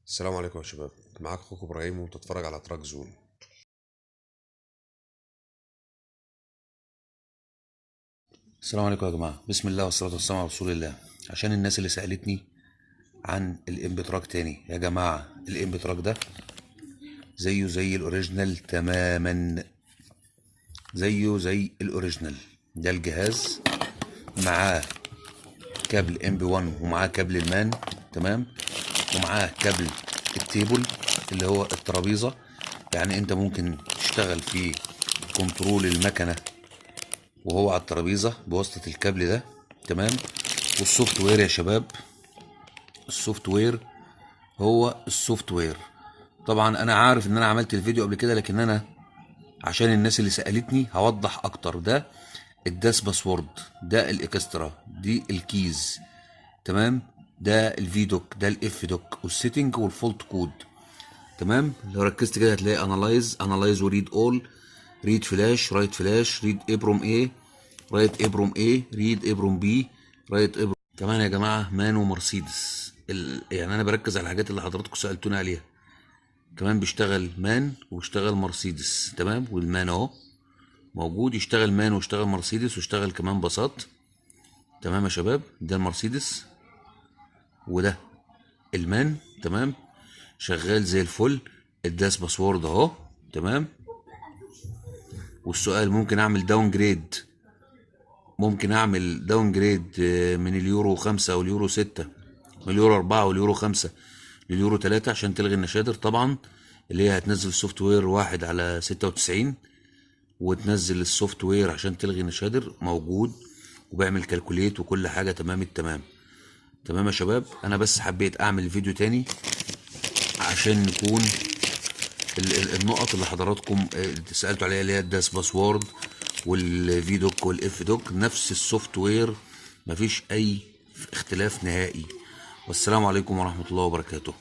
السلام عليكم يا شباب. معاك اخوكم ابراهيم وانت تتفرج على تراك زون. السلام عليكم يا جماعة، بسم الله والصلاة والسلام على رسول الله. عشان الناس اللي سألتني عن الامبتراك تاني، يا جماعة الامبتراك ده زيه زي الاوريجينال تماما، زيه زي الاوريجينال. ده الجهاز معاه كابل ام بي 1 ومعاه كابل المان، تمام، ومعاه كابل التيبل اللي هو الترابيزة. يعني انت ممكن تشتغل في كنترول المكنة وهو على الترابيزة بواسطة الكابل ده، تمام. والسوفت وير يا شباب، السوفت وير هو السوفت وير. طبعا انا عارف ان انا عملت الفيديو قبل كده، لكن انا عشان الناس اللي سألتني هوضح اكتر. ده الداس باسورد، ده الاكسترا، دي الكيز، تمام. ده الفي دوك، ده الاف دوك، والسيتنج والفولت كود، تمام. لو ركزت كده هتلاقي انالايز وريد اول، ريد فلاش، رايت فلاش، ريد ابروم ايه، رايت ابروم ايه، ريد ابروم بي، رايت ابروم. كمان يا جماعه مانو مرسيدس، يعني انا بركز على الحاجات اللي حضراتكم سالتوني عليها. كمان بيشتغل مان وبيشتغل مرسيدس، تمام. والمان اهو موجود، يشتغل مان ويشتغل مرسيدس ويشتغل كمان باصات، تمام يا شباب. ده المرسيدس وده المان، تمام، شغال زي الفل. الداس باسورد اهو، تمام. والسؤال ممكن اعمل داون جريد، ممكن اعمل داون جريد من اليورو 5 او اليورو 6، من اليورو 4 واليورو 5 لليورو 3 عشان تلغي النشادر طبعا، اللي هي هتنزل السوفت وير 1 على 96 وتنزل السوفت وير عشان تلغي النشادر موجود، وبعمل كالكوليت وكل حاجه تمام التمام. تمام يا شباب، انا بس حبيت اعمل فيديو تاني عشان نكون النقط اللي حضراتكم سالتوا عليها، اللي هي الداس باسورد والفي دوك والاف دوك، نفس السوفت وير، مفيش اي اختلاف نهائي. والسلام عليكم ورحمه الله وبركاته.